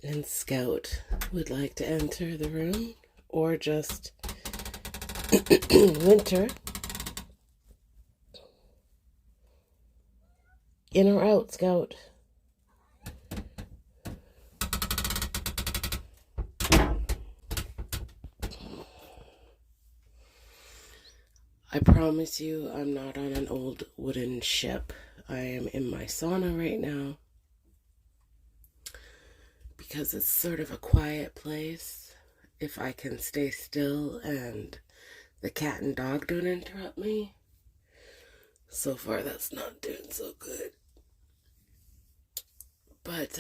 And Scout would like to enter the room, or just Winter. In or out, Scout? I promise you I'm not on an old wooden ship. I am in my sauna right now because it's sort of a quiet place. If I can stay still and the cat and dog don't interrupt me. So far that's not doing so good. But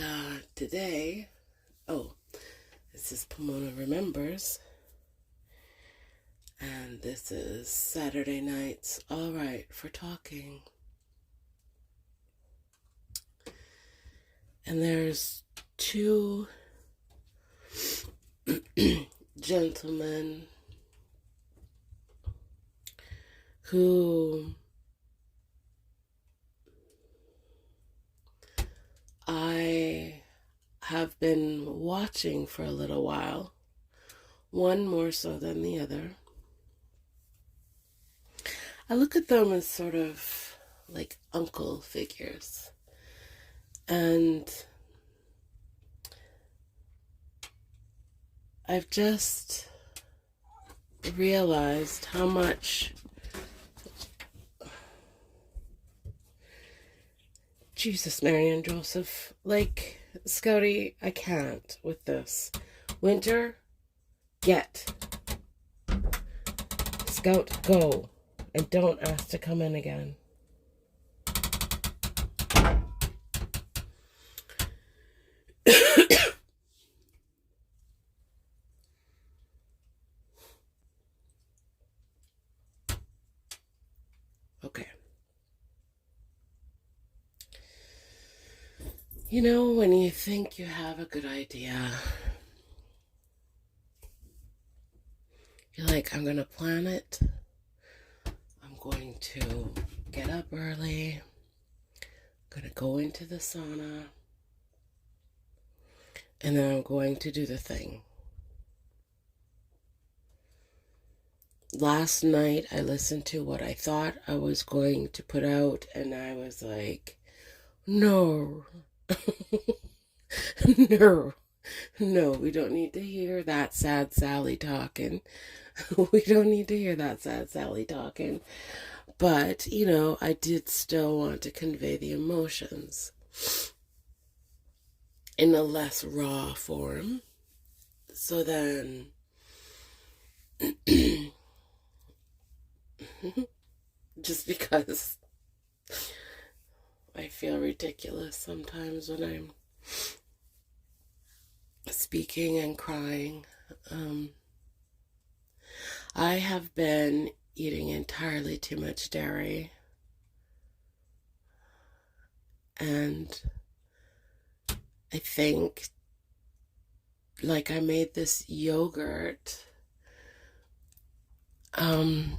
today, this is Pomona Remembers. And this is Saturday night's All Right for Talking. And there's two gentlemen who I have been watching for a little while, one more so than the other. I look at them as sort of like uncle figures, and I've just realized how much Jesus, Mary, and Joseph, like, Scouty, I can't with this. Winter, get. Scout, go. And don't ask to come in again. Okay. You know, when you think you have a good idea, you're like, I'm going to plan it. I'm going to get up early. I'm going to go into the sauna. And then I'm going to do the thing. Last night, I listened to what I thought I was going to put out, and I was like, no. No, we don't need to hear that sad Sally talking. We don't need to hear that sad Sally talking. But, you know, I did still want to convey the emotions in a less raw form. So then, just because I feel ridiculous sometimes when I'm speaking and crying. I have been eating entirely too much dairy, and I think, like, I made this yogurt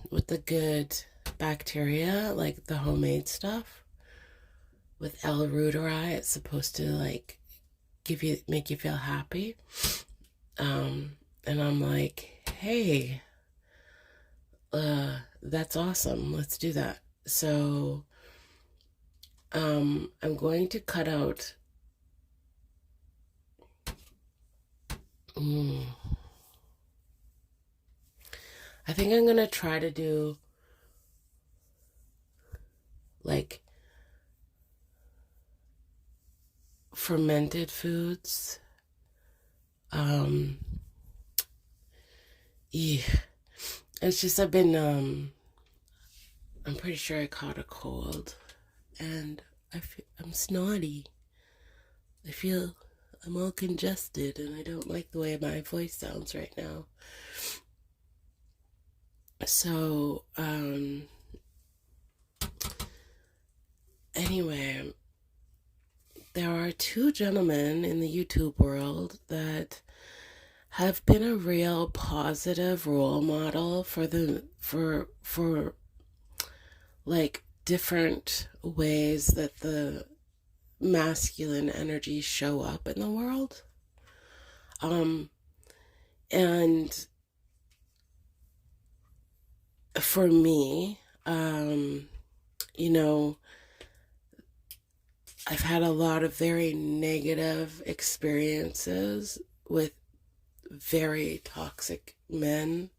with the good bacteria, like the homemade stuff with L. reuteri. It's supposed to like make you feel happy. And I'm like, hey, that's awesome. Let's do that. So I'm going to cut out I think I'm going to try to do like fermented foods. Um, yeah, it's just I'm pretty sure I caught a cold, and I'm snotty. I feel I'm all congested, and I don't like the way my voice sounds right now. So, anyway, there are two gentlemen in the YouTube world that have been a real positive role model for like different ways that the masculine energies show up in the world. And for me, you know, I've had a lot of very negative experiences with very toxic men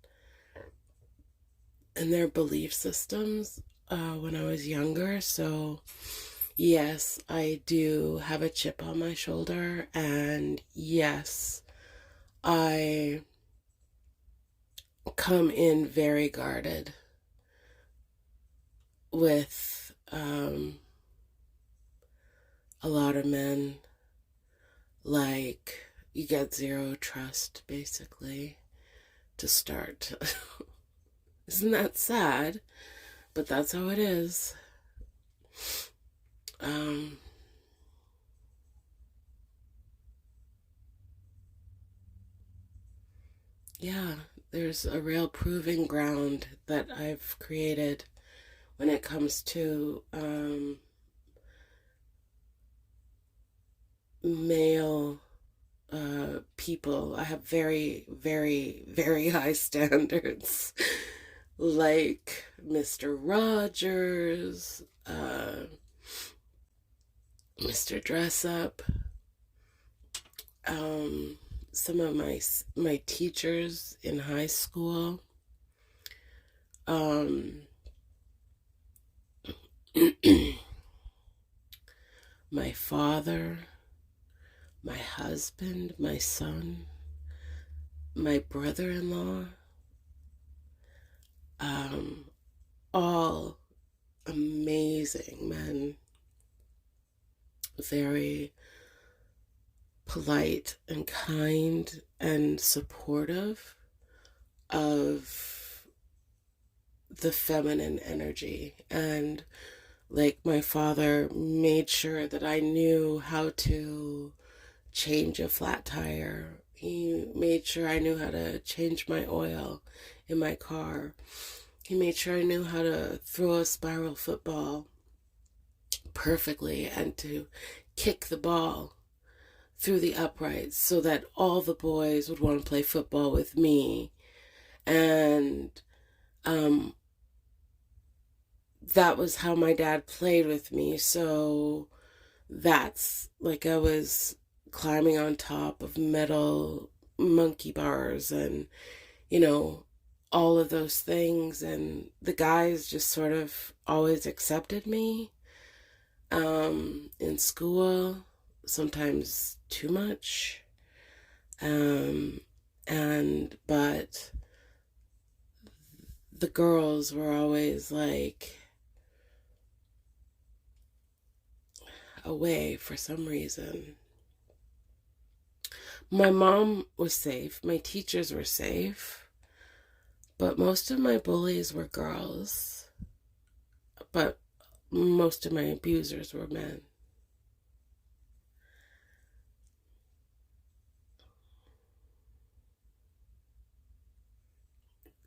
and their belief systems when I was younger. So, yes, I do have a chip on my shoulder, and yes, I come in very guarded with a lot of men. Like, you get zero trust, basically, to start. Isn't that sad? But that's how it is. Um, yeah, there's a real proving ground that I've created when it comes to male people. I have very, very, very high standards. Like Mr. Rogers, Mr. Dress Up, some of my teachers in high school, my father, my husband, my son, my brother-in-law, all amazing men, very polite and kind and supportive of the feminine energy. And like, my father made sure that I knew how to change a flat tire. He made sure I knew how to change my oil in my car. He made sure I knew how to throw a spiral football perfectly and to kick the ball through the uprights so that all the boys would want to play football with me. And that was how my dad played with me. So that's like, I was climbing on top of metal monkey bars and, all of those things. And the guys just sort of always accepted me in school, sometimes too much. But the girls were always like away for some reason. My mom was safe, my teachers were safe, but most of my bullies were girls. But most of my abusers were men.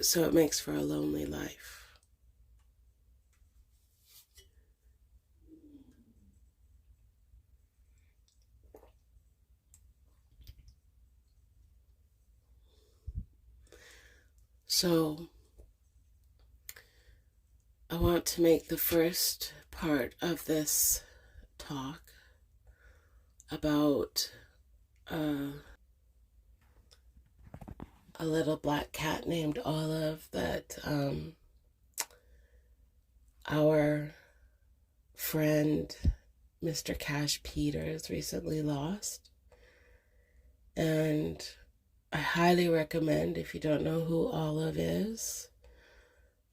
So it makes for a lonely life. So I want to make the first part of this talk about a little black cat named Olive that our friend, Mr. Cash Peters, recently lost. And I highly recommend, if you don't know who Olive is,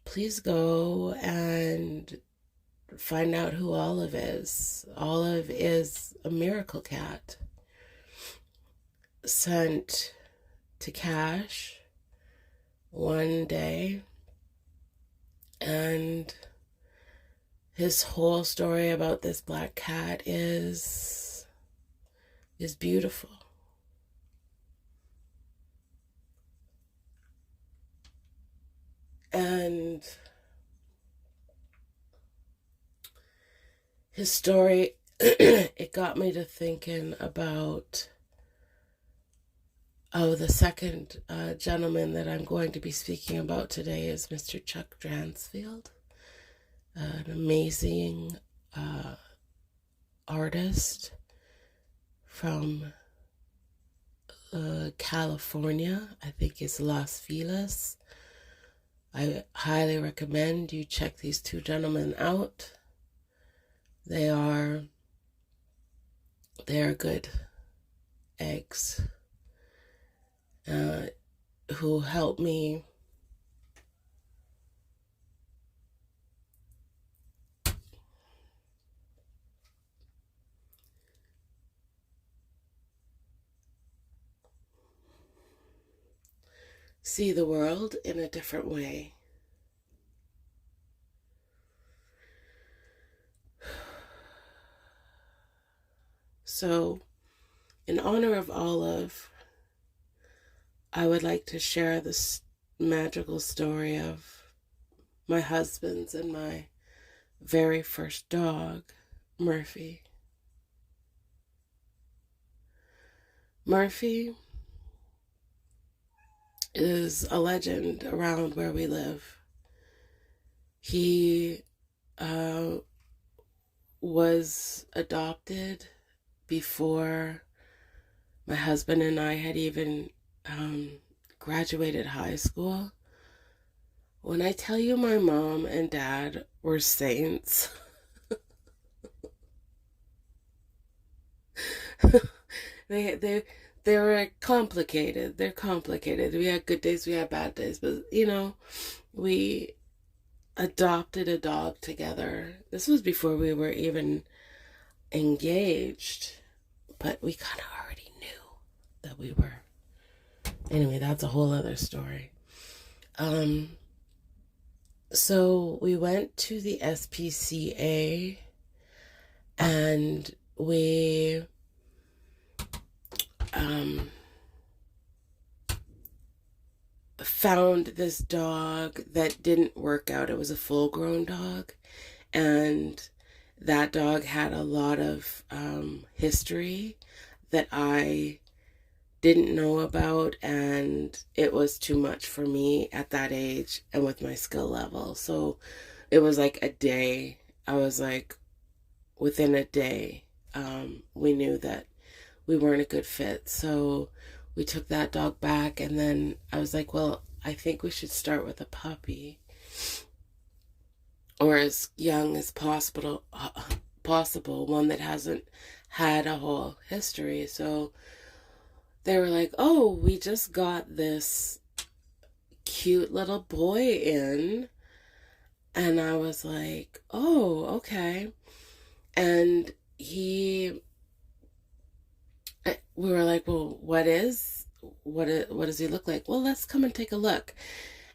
please go and find out who Olive is. Olive is a miracle cat sent to Cash one day, and his whole story about this black cat is beautiful. And his story, it got me to thinking about, the second gentleman that I'm going to be speaking about today is Mr. Chuck Dransfield, an amazing artist from California. I think it's Las Feliz. I highly recommend you check these two gentlemen out. They are good eggs who helped me see the world in a different way. So, in honor of Olive, I would like to share this magical story of my husband's and my very first dog, Murphy. Murphy is a legend around where we live. He was adopted before my husband and I had even graduated high school. When I tell you my mom and dad were saints, they were complicated. They're complicated. We had good days, we had bad days, but we adopted a dog together. This was before we were even engaged, but we kind of already knew that we were. Anyway, that's a whole other story. So we went to the SPCA and we found this dog that didn't work out. It was a full-grown dog, and that dog had a lot of history that I didn't know about, and it was too much for me at that age and with my skill level. So it was like a day. I was like, within a day, we knew that we weren't a good fit. So we took that dog back, and then I was like, well, I think we should start with a puppy, or as young as possible, one that hasn't had a whole history. So they were like, oh, we just got this cute little boy in. And I was like, oh, okay. And we were like, well, what does he look like? Well, let's come and take a look.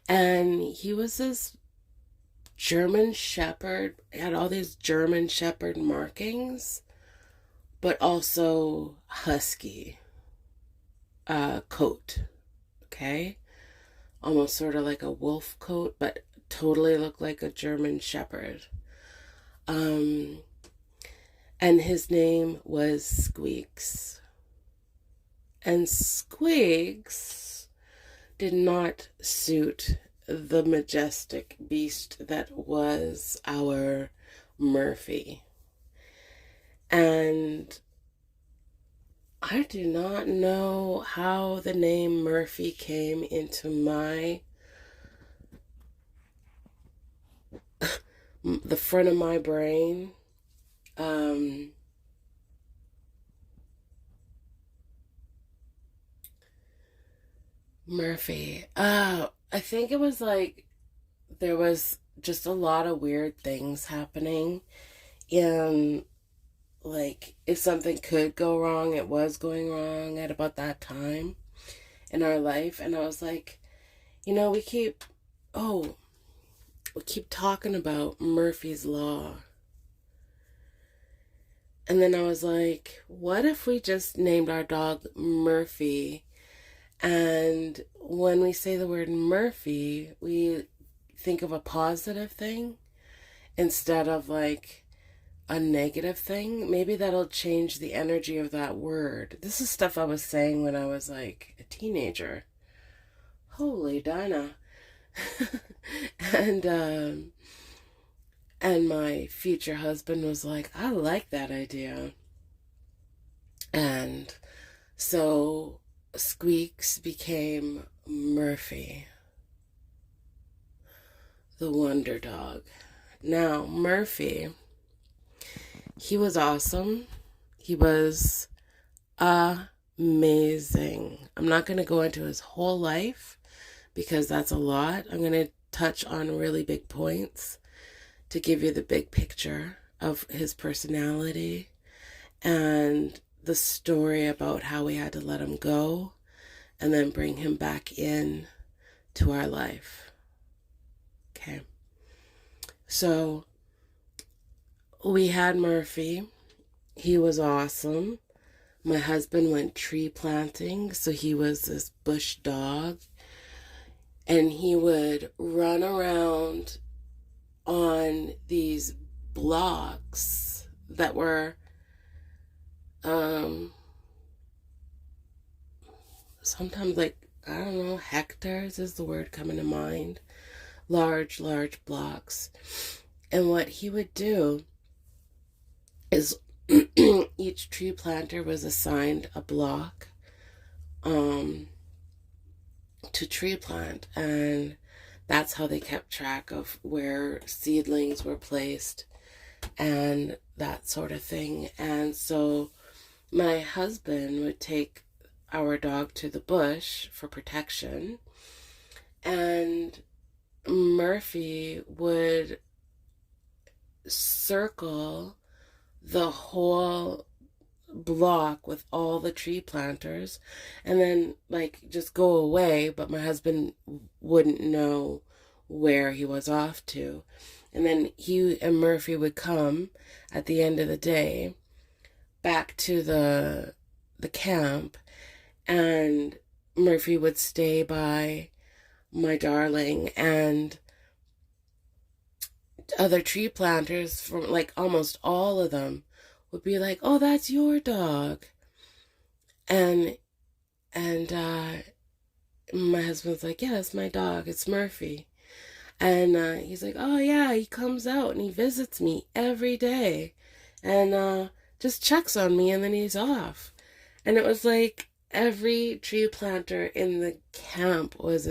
And he was this German Shepherd. He had all these German Shepherd markings, but also husky coat. Okay? Almost sort of like a wolf coat, but totally looked like a German Shepherd. And his name was Squeaks. And Squeaks did not suit the majestic beast that was our Murphy. And I do not know how the name Murphy came into the front of my brain. Um, Murphy. I think it was like there was just a lot of weird things happening. And like if something could go wrong, it was going wrong at about that time in our life. And I was like, we keep talking about Murphy's Law. And then I was like, what if we just named our dog Murphy? And when we say the word Murphy, we think of a positive thing instead of like a negative thing. Maybe that'll change the energy of that word. This is stuff I was saying when I was like a teenager. Holy Dinah. and and my future husband was like, I like that idea. And so Squeaks became Murphy, the wonder dog. Now, Murphy, he was awesome. He was amazing. I'm not going to go into his whole life because that's a lot. I'm going to touch on really big points to give you the big picture of his personality and the story about how we had to let him go and then bring him back in to our life. Okay. So we had Murphy. He was awesome. My husband went tree planting, so he was this bush dog. And he would run around on these blocks that were sometimes like, I don't know, hectares is the word coming to mind. Large blocks. And what he would do is each tree planter was assigned a block to tree plant, and that's how they kept track of where seedlings were placed and that sort of thing. And so my husband would take our dog to the bush for protection, and Murphy would circle the whole block with all the tree planters and then like just go away, but my husband wouldn't know where he was off to. And then he and Murphy would come at the end of the day back to the camp, and Murphy would stay by my darling, and other tree planters from like almost all of them would be like, oh, that's your dog. And my husband's like, yeah, it's my dog, it's Murphy. And he's like, oh yeah, he comes out and he visits me every day and just checks on me, and then he's off. And it was like every tree planter in the camp was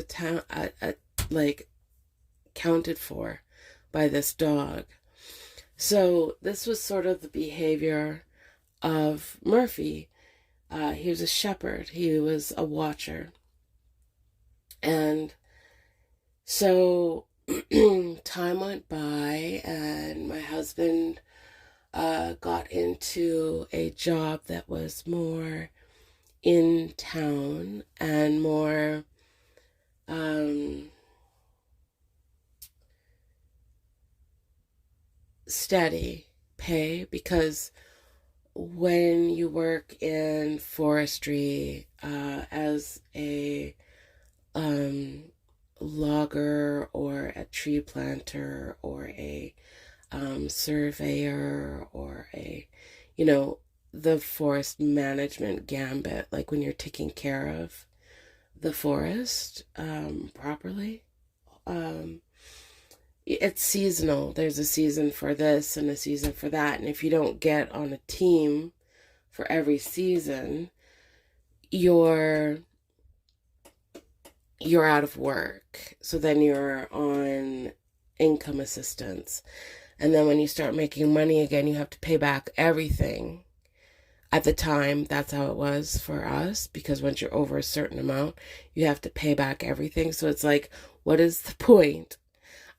like counted for by this dog. So this was sort of the behavior of Murphy. He was a shepherd. He was a watcher. And so time went by, and my husband got into a job that was more in town and more steady pay, because when you work in forestry as a logger or a tree planter or a surveyor or the forest management gambit, like when you're taking care of the forest properly, it's seasonal. There's a season for this and a season for that. And if you don't get on a team for every season, you're out of work. So then you're on income assistance. And then when you start making money again, you have to pay back everything. At the time, that's how it was for us, because once you're over a certain amount, you have to pay back everything. So it's like, what is the point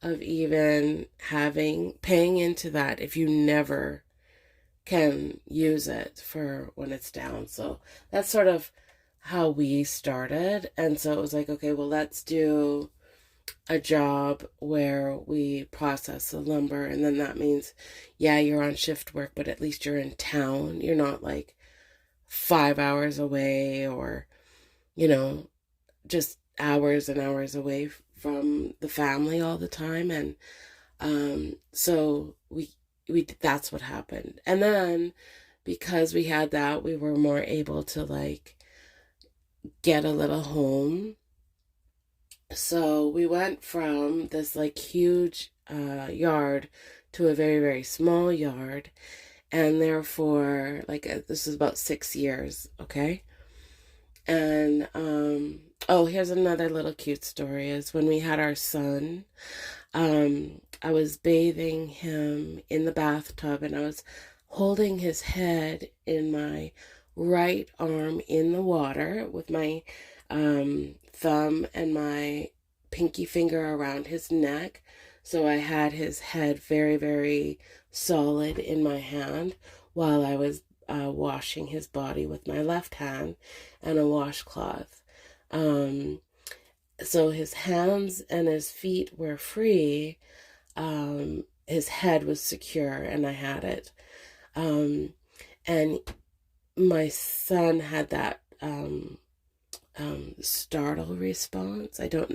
of even paying into that if you never can use it for when it's down? So that's sort of how we started. And so it was like, okay, well, let's do a job where we process the lumber, and then that means, yeah, you're on shift work, but at least you're in town. You're not like 5 hours away, or just hours and hours away from the family all the time. And so we that's what happened. And then because we had that, we were more able to like get a little home. So we went from this like huge yard to a very, very small yard. And therefore, like, this is about 6 years, okay? And, here's another little cute story, is when we had our son, I was bathing him in the bathtub, and I was holding his head in my right arm in the water with my thumb and my pinky finger around his neck. So I had his head very, very solid in my hand while I was washing his body with my left hand and a washcloth. So his hands and his feet were free. His head was secure, and I had it. And my son had that startle response. I can't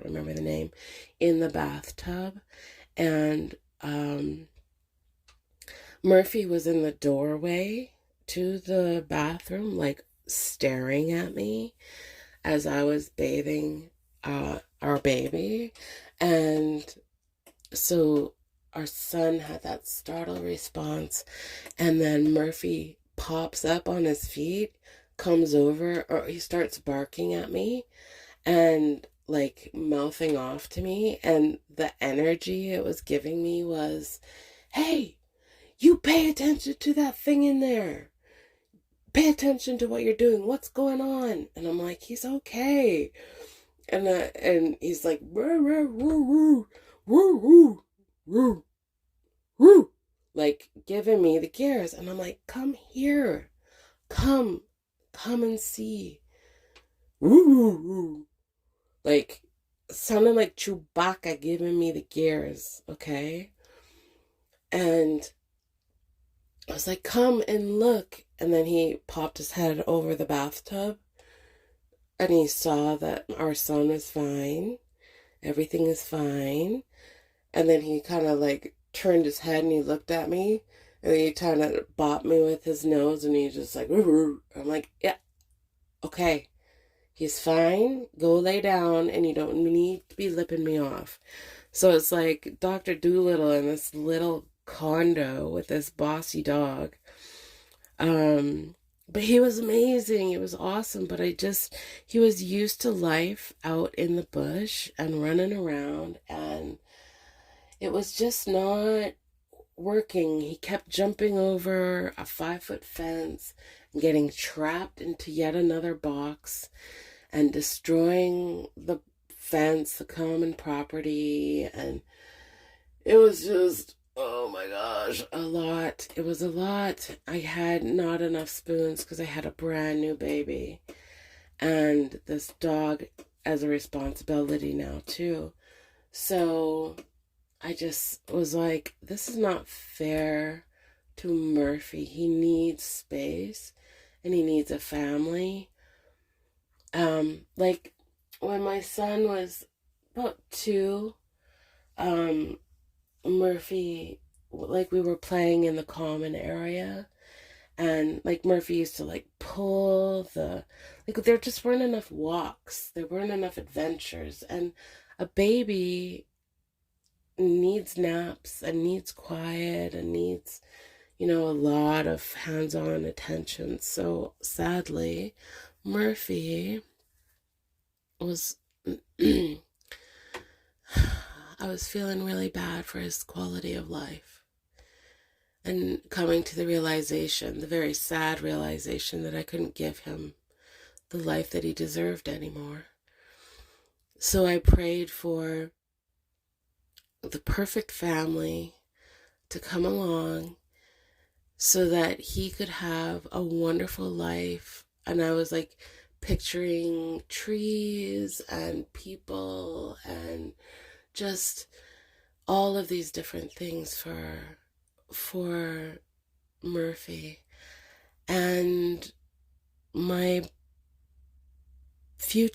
remember the name, in the bathtub. And Murphy was in the doorway to the bathroom, like staring at me as I was bathing our baby. And so our son had that startle response, and then Murphy pops up on his feet, comes over, or he starts barking at me and like mouthing off to me. And the energy it was giving me was, hey, you pay attention to that thing in there. Pay attention to what you're doing. What's going on? And I'm like, he's okay. And he's like, woo, woo, woo, woo, woo, woo, woo, like giving me the gears. And I'm like, come here. Come and see. Woo, woo, woo. Like, sounding like Chewbacca giving me the gears, okay? And I was like, come and look. And then he popped his head over the bathtub, and he saw that our son was fine. Everything is fine. And then he kind of like turned his head and he looked at me, and then he kind of bopped me with his nose, and he just like, roo. I'm like, yeah, okay. He's fine. Go lay down, and you don't need to be lipping me off. So it's like Dr. Dolittle in this little condo with this bossy dog. But he was amazing. It was awesome. But he was used to life out in the bush and running around, and it was just not working. He kept jumping over a 5-foot fence and getting trapped into yet another box and destroying the fence, the common property. And it was just, oh my gosh, a lot. It was a lot. I had not enough spoons because I had a brand new baby. And this dog as a responsibility now too. So I just was like, this is not fair to Murphy. He needs space and he needs a family. Like when my son was about 2, Murphy, like we were playing in the common area, and like Murphy used to like pull like there just weren't enough walks. There weren't enough adventures. And a baby needs naps and needs quiet and needs, a lot of hands-on attention. So sadly, Murphy was I was feeling really bad for his quality of life. And coming to the realization, the very sad realization, that I couldn't give him the life that he deserved anymore. So I prayed for the perfect family to come along so that he could have a wonderful life. And I was like picturing trees and people and just all of these different things for Murphy. And my he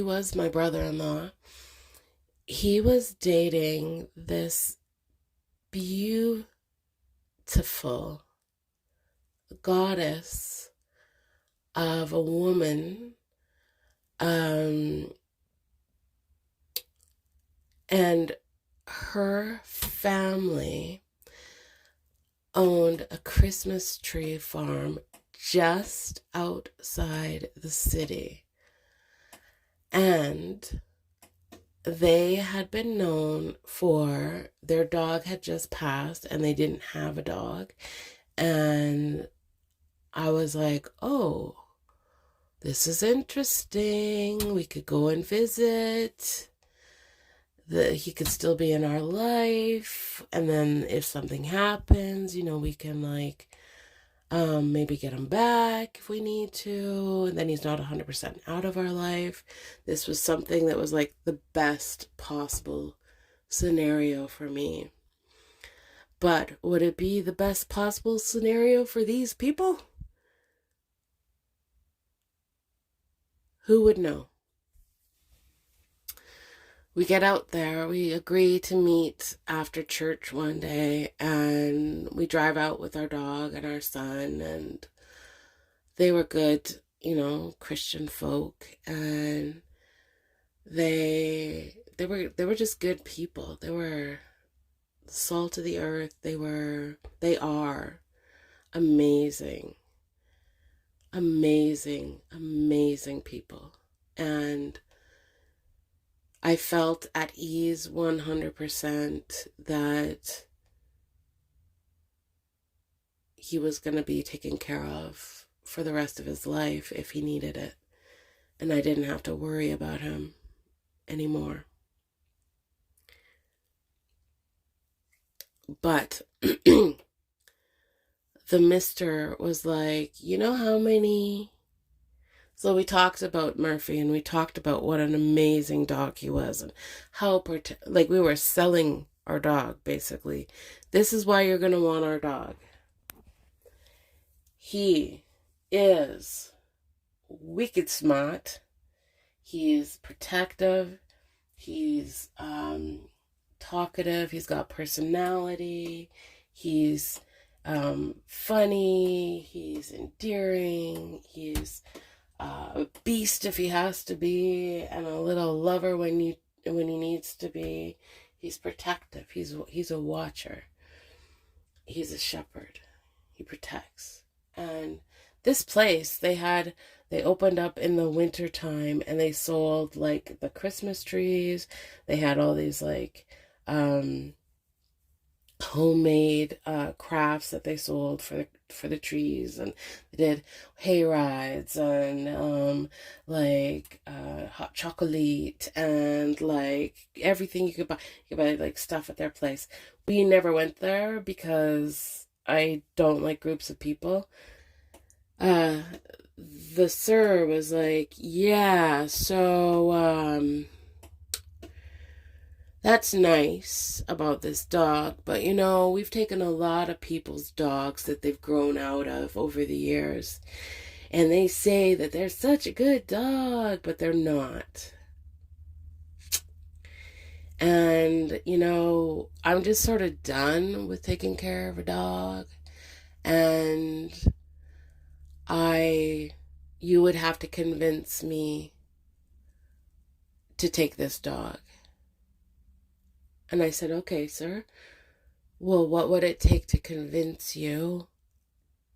was my brother-in-law. He was dating this beautiful goddess of a woman, and her family owned a Christmas tree farm just outside the city. And they had been known for, their dog had just passed and they didn't have a dog. And I was like, oh, this is interesting. We could go and visit. He could still be in our life. And then if something happens, we can maybe get him back if we need to. And then he's not 100% out of our life. This was something that was like the best possible scenario for me. But would it be the best possible scenario for these people? Who would know? We get out there, we agree to meet after church one day, and we drive out with our dog and our son, and they were good, Christian folk, and they were just good people. They were the salt of the earth. They are amazing people. And I felt at ease 100% that he was going to be taken care of for the rest of his life if he needed it. And I didn't have to worry about him anymore. But the mister was like, how many... So we talked about Murphy, and we talked about what an amazing dog he was, and how we were selling our dog, basically. This is why you're going to want our dog. He is wicked smart. He's protective. He's talkative. He's got personality. He's funny. He's endearing. He's a beast if he has to be, and a little lover when he needs to be. He's protective. He's a watcher. He's a shepherd. He protects. And this place they opened up in the winter time, and they sold the Christmas trees. They had all these homemade crafts that they sold for the trees, and they did hay rides and hot chocolate and everything you could buy. You could buy stuff at their place. We never went there because I don't like groups of people. The sir was like, yeah, so that's nice about this dog, but we've taken a lot of people's dogs that they've grown out of over the years, and they say that they're such a good dog, but they're not. And I'm just sort of done with taking care of a dog, and you would have to convince me to take this dog. And I said, okay, sir. Well, what would it take to convince you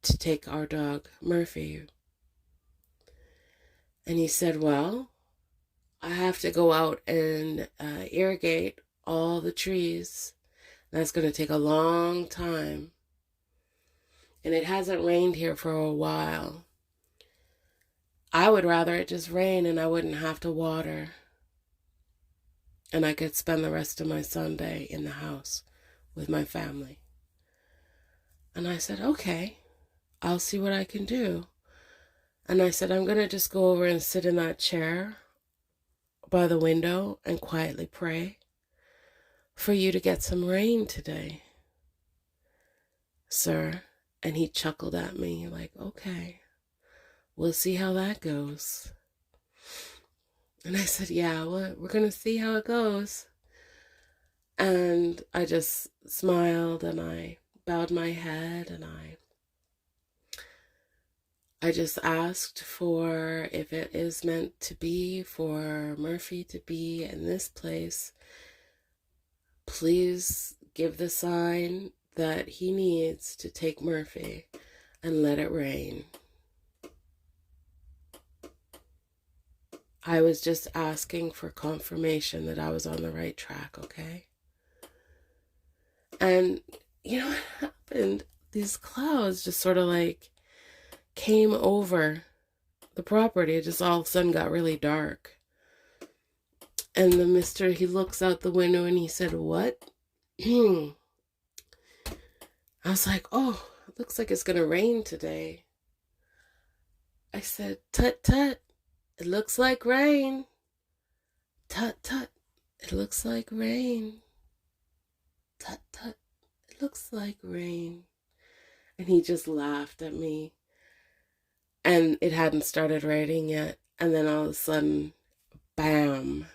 to take our dog, Murphy? And he said, well, I have to go out and irrigate all the trees. That's going to take a long time. And it hasn't rained here for a while. I would rather it just rain and I wouldn't have to water. And I could spend the rest of my Sunday in the house with my family. And I said, okay, I'll see what I can do. And I said, I'm going to just go over and sit in that chair by the window and quietly pray for you to get some rain today, sir. And he chuckled at me like, okay, we'll see how that goes. And I said, yeah, we're going to see how it goes. And I just smiled and I bowed my head and I just asked for, if it is meant to be for Murphy to be in this place, please give the sign that he needs to take Murphy and let it rain. I was just asking for confirmation that I was on the right track, okay? And you know what happened? These clouds just sort of like came over the property. It just all of a sudden got really dark. And the mister, he looks out the window and he said, what? I was like, oh, it looks like it's going to rain today. I said, tut, tut, it looks like rain. Tut, tut, it looks like rain. Tut, tut, it looks like rain. And he just laughed at me. And it hadn't started raining yet. And then all of a sudden, bam,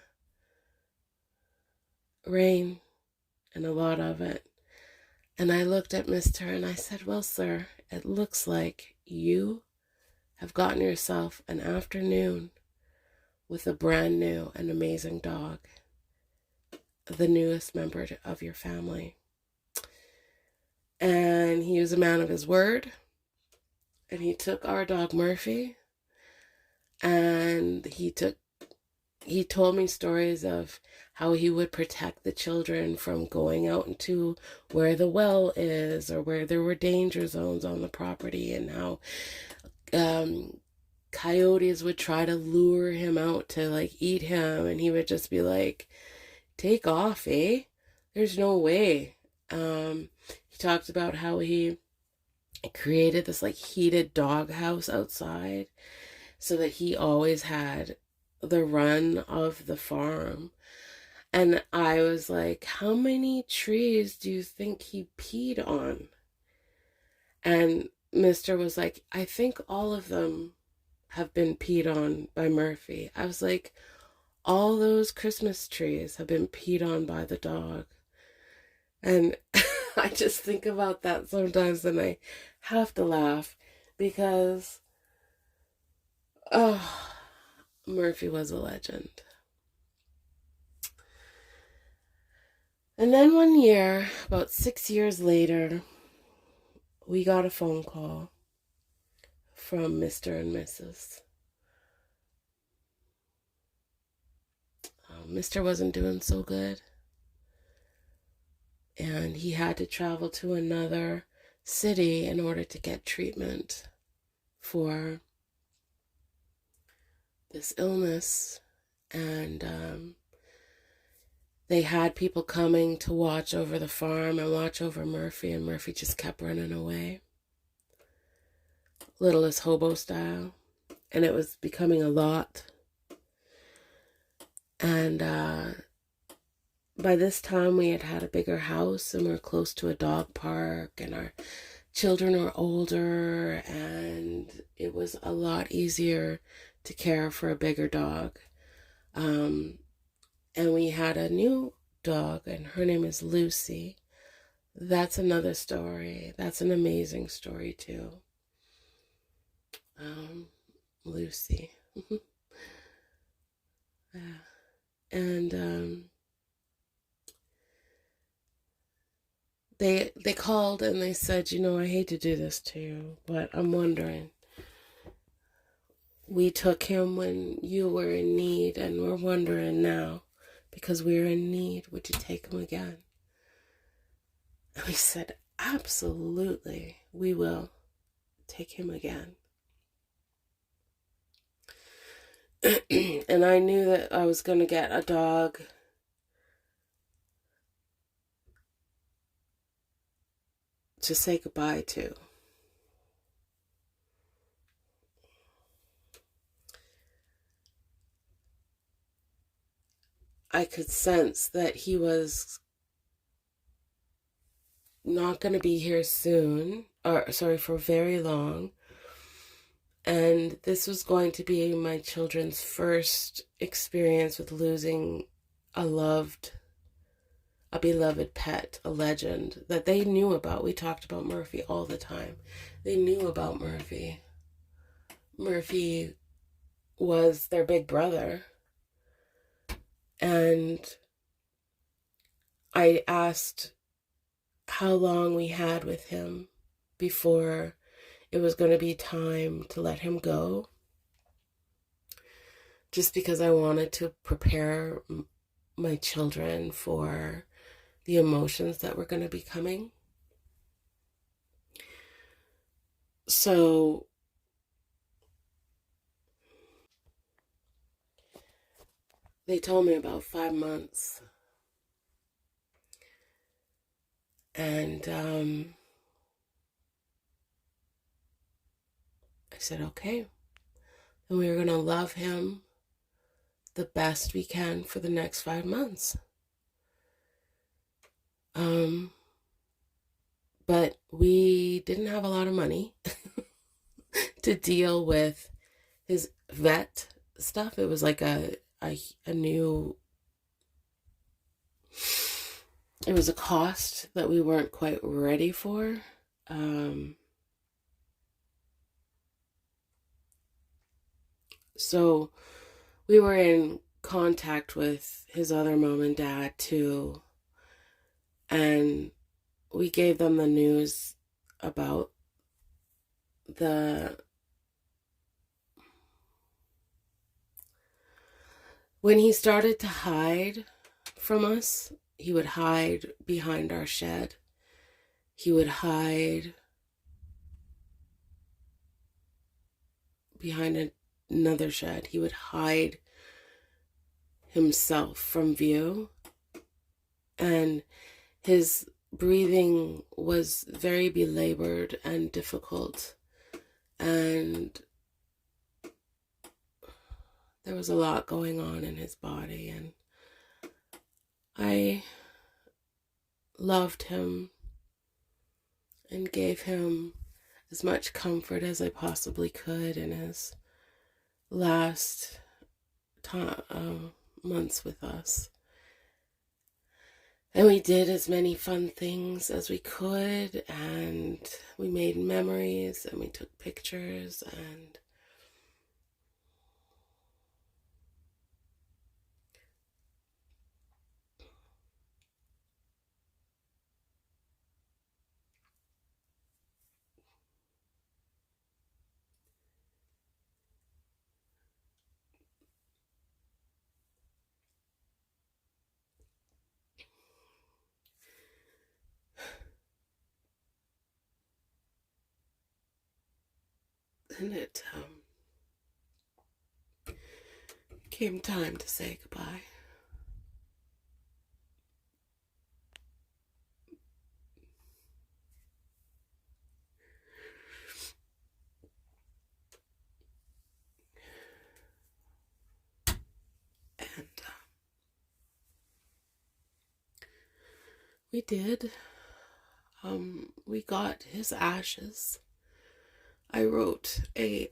rain, and a lot of it. And I looked at Mister and I said, well, sir, it looks like you have gotten yourself an afternoon with a brand new and amazing dog, the newest member of your family. And he was a man of his word. And he took our dog Murphy and he told me stories of how he would protect the children from going out into where the well is or where there were danger zones on the property, and how coyotes would try to lure him out to like eat him, and he would just be like, take off, eh? There's no way. He talked about how he created this like heated dog house outside so that he always had the run of the farm. And I was like, how many trees do you think he peed on? And Mister was like, I think all of them have been peed on by Murphy. I was like, all those Christmas trees have been peed on by the dog. And I just think about that sometimes and I have to laugh because, oh, Murphy was a legend. And then one year, about 6 years later, we got a phone call from Mr. and Mrs. Mr. wasn't doing so good. And he had to travel to another city in order to get treatment for this illness. And they had people coming to watch over the farm and watch over Murphy, and Murphy just kept running away. Littlest hobo style. And it was becoming a lot. And by this time we had a bigger house and we were close to a dog park and our children were older and it was a lot easier to care for a bigger dog. And we had a new dog and her name is Lucy. That's another story. That's an amazing story too. Lucy. And they called and they said, I hate to do this to you, but I'm wondering, we took him when you were in need, and we're wondering now, because we're in need, would you take him again? And we said, absolutely, we will take him again. And I knew that I was going to get a dog to say goodbye to. I could sense that he was not going to be here soon, for very long. And this was going to be my children's first experience with losing a beloved pet, a legend that they knew about. We talked about Murphy all the time. They knew about Murphy. Murphy was their big brother. And I asked how long we had with him before it was going to be time to let him go. Just because I wanted to prepare my children for the emotions that were going to be coming. So they told me about 5 months. And I said, okay. And we were going to love him the best we can for the next 5 months. But we didn't have a lot of money to deal with his vet stuff. It was like a new, it was a cost that we weren't quite ready for. So we were in contact with his other mom and dad too. And we gave them the news about when he started to hide from us. He would hide behind our shed. He would hide behind another shed. He would hide himself from view. And his breathing was very belabored and difficult. And there was a lot going on in his body. And I loved him and gave him as much comfort as I possibly could in his last months with us. And we did as many fun things as we could, and we made memories, and we took pictures, and it came time to say goodbye. And we did. We got his ashes. I wrote a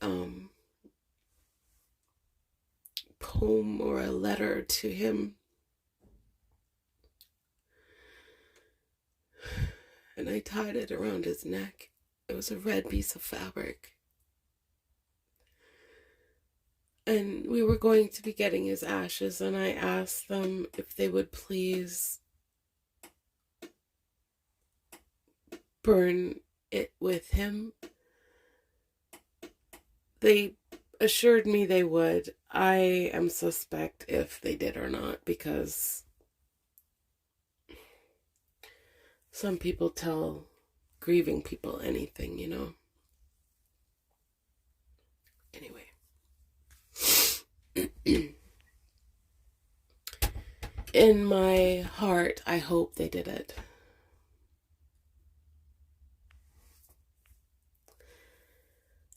poem or a letter to him, and I tied it around his neck. It was a red piece of fabric. And we were going to be getting his ashes, and I asked them if they would please burn it with him. They assured me they would. I am suspect if they did or not, because some people tell grieving people anything, you know. Anyway. In my heart, I hope they did it.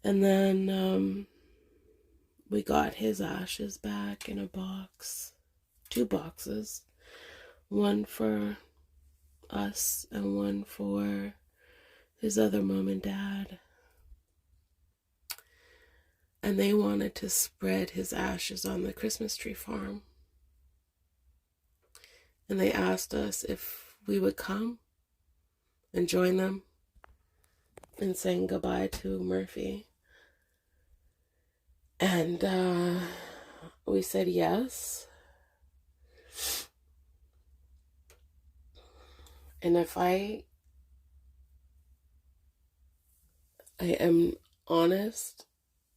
And then we got his ashes back in a box. 2 boxes. One for us and one for his other mom and dad. And they wanted to spread his ashes on the Christmas tree farm. And they asked us if we would come and join them in saying goodbye to Murphy. And we said yes. And if I am honest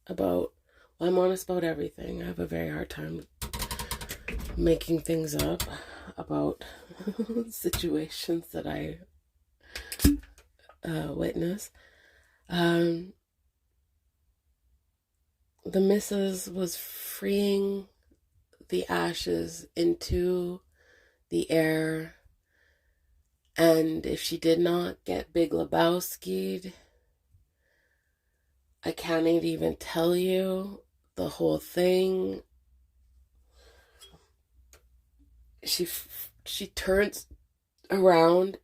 about, well, I'm honest about everything. I have a very hard time making things up about situations that I witness. The missus was freeing the ashes into the air, and if she did not get Big Lebowski'd, I can't even tell you the whole thing. She turns around,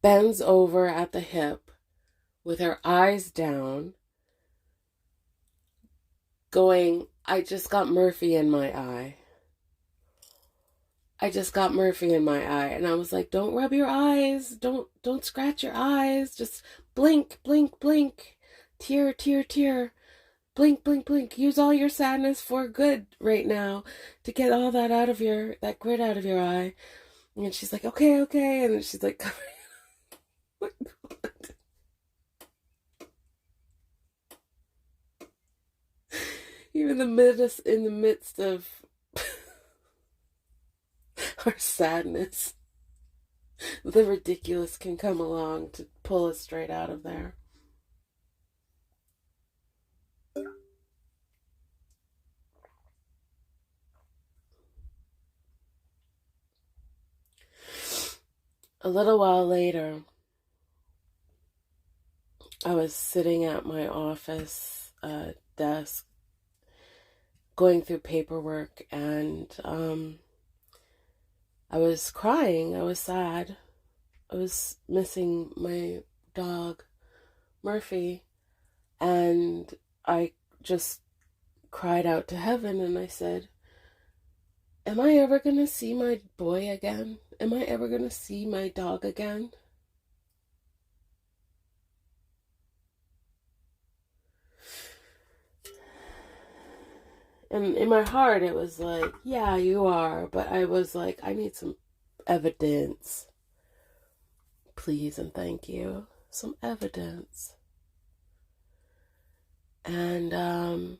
bends over at the hip with her eyes down, going, I just got Murphy in my eye. I just got Murphy in my eye. And I was like, don't rub your eyes. Don't scratch your eyes. Just blink, blink, blink. Tear, tear, tear. Blink, blink, blink. Use all your sadness for good right now to get all that that grit out of your eye. And she's like, okay, okay. And she's like, even in the midst of our sadness, the ridiculous can come along to pull us straight out of there. A little while later, I was sitting at my office desk going through paperwork, and I was crying. I was sad. I was missing my dog, Murphy, and I just cried out to heaven, and I said, am I ever going to see my boy again? Am I ever going to see my dog again? And in my heart, it was like, yeah, you are. But I was like, I need some evidence. Please and thank you. Some evidence. And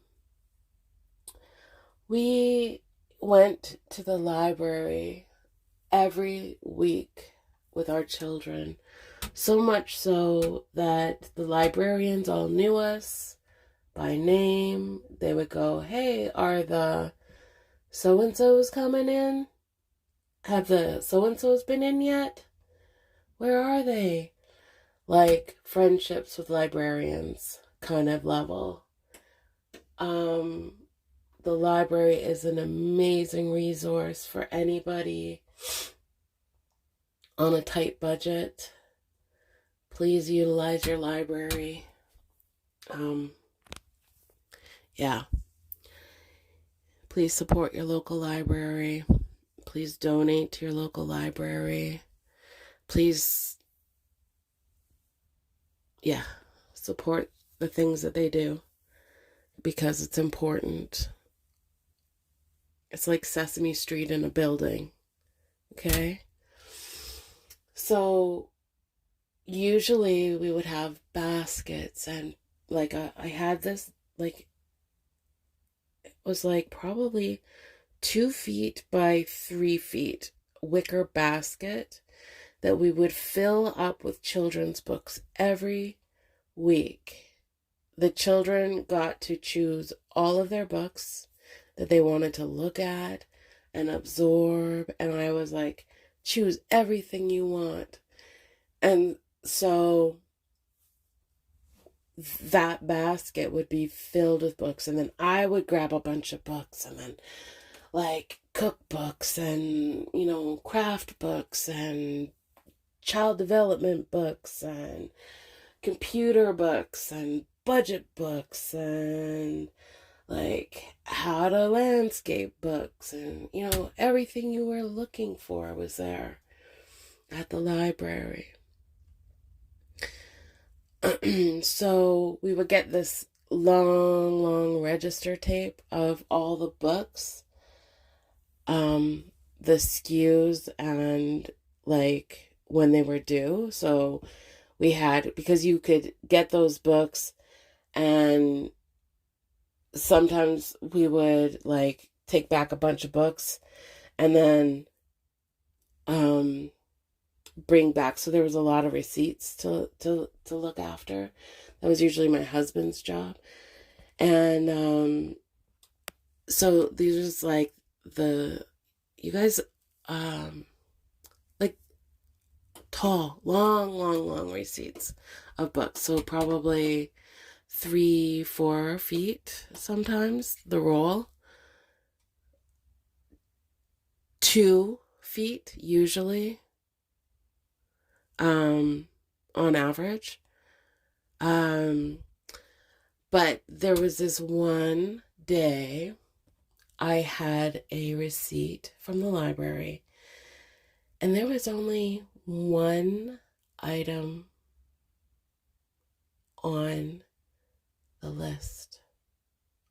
we went to the library every week with our children. So much so that the librarians all knew us by name. They would go, hey, are the so-and-sos coming in? Have the so-and-sos been in yet? Where are they? Like friendships with librarians kind of level. The library is an amazing resource for anybody on a tight budget. Please utilize your library. Yeah. Please support your local library. Please donate to your local library. Please, support the things that they do, because it's important. It's like Sesame Street in a building. Okay? So, usually we would have baskets, and like I had this, like, it was like probably 2 feet by 3 feet wicker basket that we would fill up with children's books every week. The children got to choose all of their books that they wanted to look at and absorb, and I was like, choose everything you want. And so that basket would be filled with books, and then I would grab a bunch of books, and then like cookbooks and, craft books and child development books and computer books and budget books and like how to landscape books, and everything you were looking for was there at the library. So we would get this long register tape of all the books, the SKUs, and like when they were due. So we had, because you could get those books, and sometimes we would like take back a bunch of books and then bring back. So there was a lot of receipts to look after. That was usually my husband's job. And so these was like you guys, like tall, long receipts of books. So probably 3-4 feet sometimes the roll. 2 feet usually, on average. But there was this one day I had a receipt from the library, and there was only one item on the list,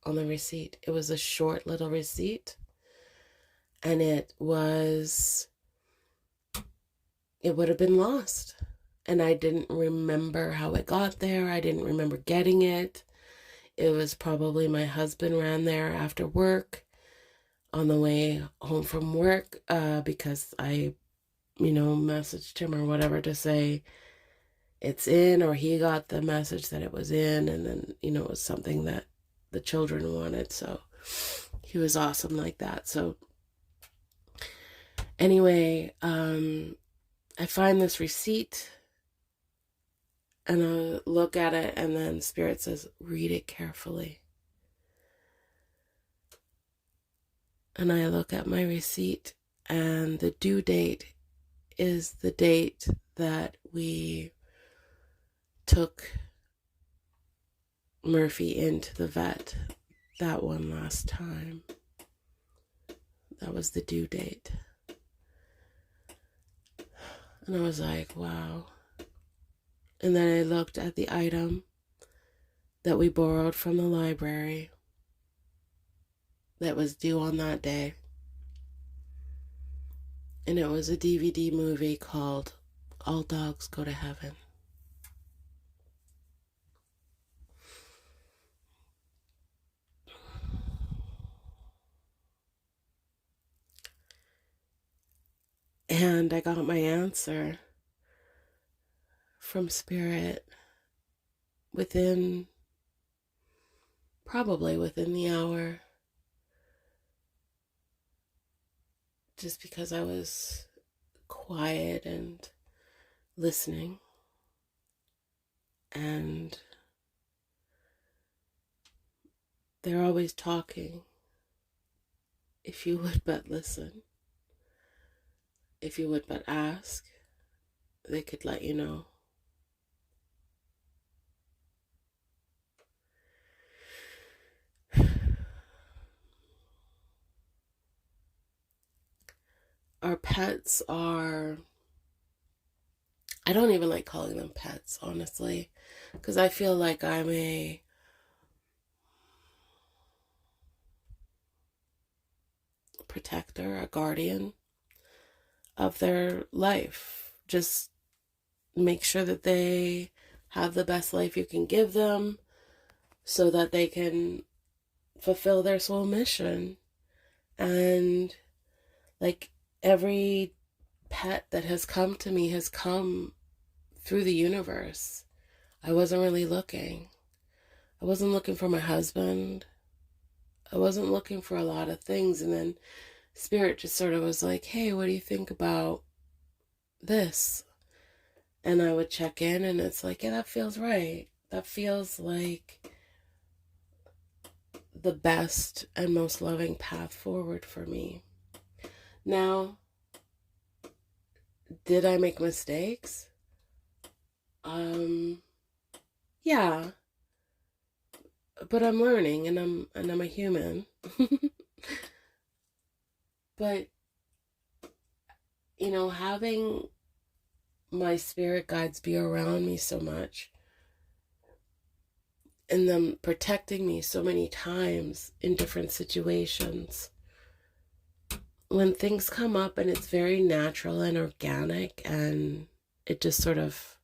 on the receipt. It was a short little receipt, and it would have been lost. And I didn't remember how it got there. I didn't remember getting it. It was probably my husband ran there after work, on the way home from work, because I, messaged him or whatever to say it's in, or he got the message that it was in, and then, it was something that the children wanted. So he was awesome like that. So anyway, I find this receipt, and I look at it, and then Spirit says, read it carefully. And I look at my receipt, and the due date is the date that we took Murphy into the vet that one last time. That was the due date. And I was like, wow. And then I looked at the item that we borrowed from the library that was due on that day. And it was a DVD movie called All Dogs Go to Heaven. And I got my answer from Spirit probably within the hour. Just because I was quiet and listening. And they're always talking. If you would but listen. If you would but ask, they could let you know. Our pets are, I don't even like calling them pets, honestly, because I feel like I'm a protector, a guardian of their life, just make sure that they have the best life you can give them so that they can fulfill their soul mission. And like every pet that has come to me has come through the universe. I wasn't really looking. I wasn't looking for my husband. I wasn't looking for a lot of things. And then Spirit just sort of was like, hey, what do you think about this? And I would check in and it's like, yeah, that feels right. That feels like the best and most loving path forward for me. Now, did I make mistakes? Yeah. But I'm learning and I'm a human. But having my spirit guides be around me so much and them protecting me so many times in different situations, when things come up and it's very natural and organic and it just sort of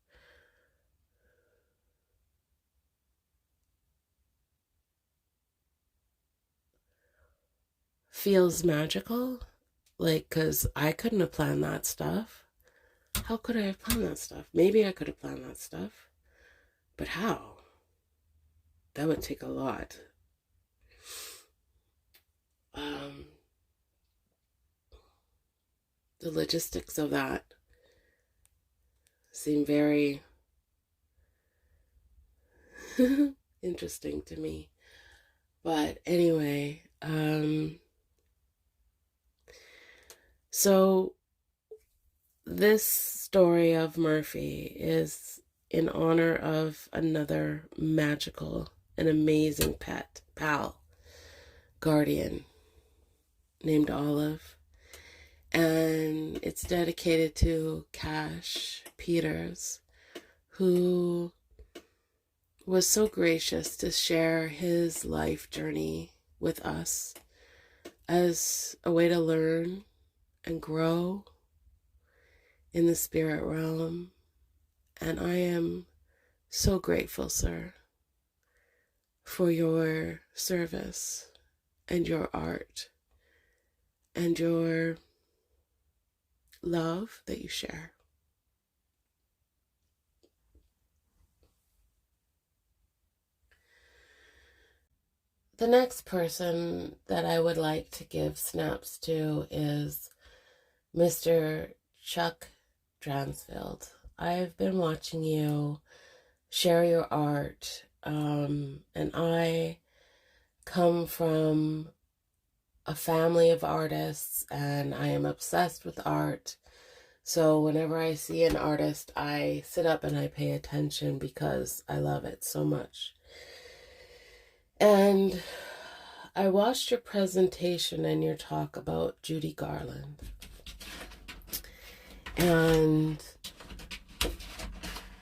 feels magical, like, because I couldn't have planned that stuff. How could I have planned that stuff? Maybe I could have planned that stuff, but how? That would take a lot. The logistics of that seem very interesting to me. But anyway, so this story of Murphy is in honor of another magical and amazing pal, guardian, named Olive. And it's dedicated to Cash Peters, who was so gracious to share his life journey with us as a way to learn and grow in the spirit realm. And I am so grateful, sir, for your service and your art and your love that you share. The next person that I would like to give snaps to is Mr. Chuck Dransfield. I've been watching you share your art, and I come from a family of artists, and I am obsessed with art. So whenever I see an artist, I sit up and I pay attention because I love it so much. And I watched your presentation and your talk about Judy Garland. And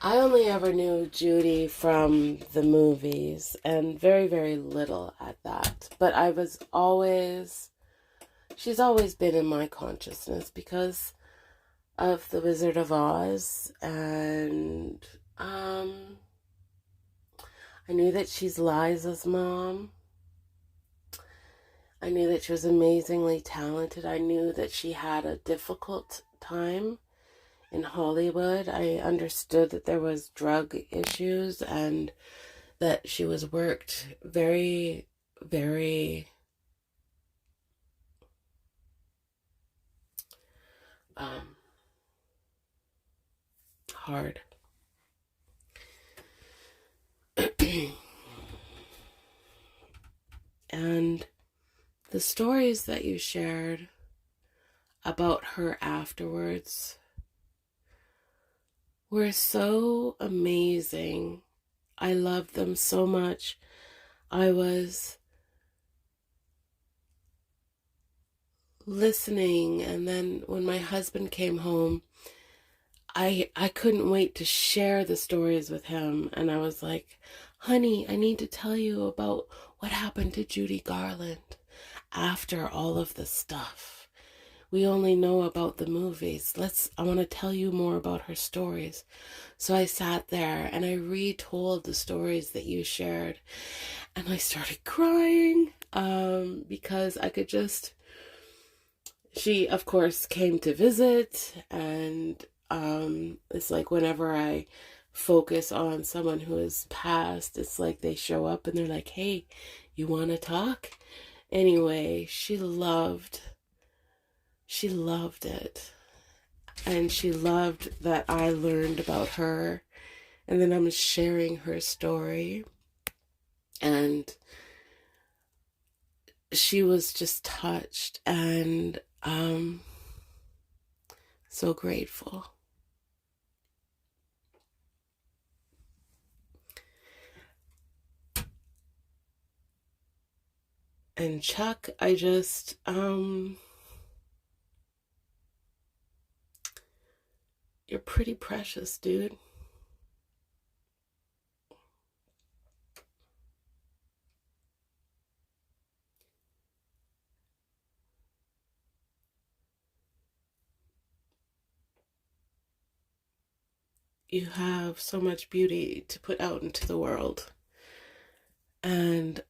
I only ever knew Judy from the movies, and very, very little at that. But she's always been in my consciousness because of The Wizard of Oz, and I knew that she's Liza's mom. I knew that she was amazingly talented. I knew that she had a difficult time in Hollywood. I understood that there was drug issues and that she was worked very, very hard. And the stories that you shared about her afterwards were so amazing. I loved them so much. I was listening, and then when my husband came home, I couldn't wait to share the stories with him. And I was like, honey, I need to tell you about what happened to Judy Garland after all of the stuff we only know about the movies. I want to tell you more about her stories. So I sat there and I retold the stories that you shared, and I started crying because I could just, she of course came to visit, and it's like whenever I focus on someone who has passed, it's like they show up and they're like, hey, you want to talk? Anyway, she loved it, and she loved that I learned about her, and then I'm sharing her story, and she was just touched and so grateful. And Chuck, I just you're pretty precious, dude. You have so much beauty to put out into the world. And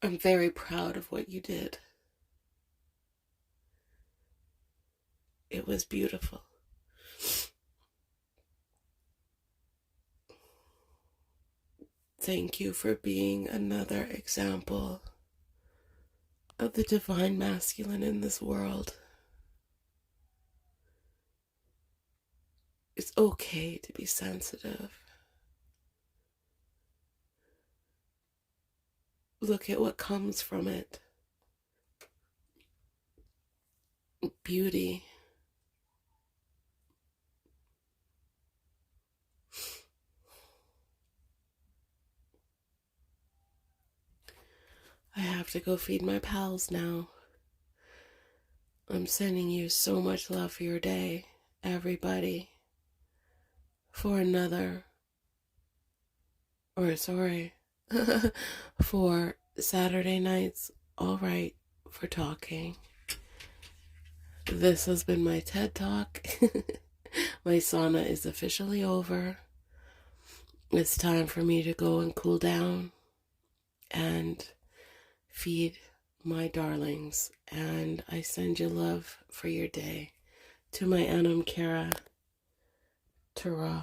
I'm very proud of what you did. It was beautiful. Thank you for being another example of the divine masculine in this world. It's okay to be sensitive. Look at what comes from it. Beauty. I have to go feed my pals now. I'm sending you so much love for your day, everybody. For another, or sorry, for Saturday nights, all right, for talking. This has been my TED Talk. My sauna is officially over. It's time for me to go and cool down and feed my darlings. And I send you love for your day. To my Anam Kara. Ta-ra.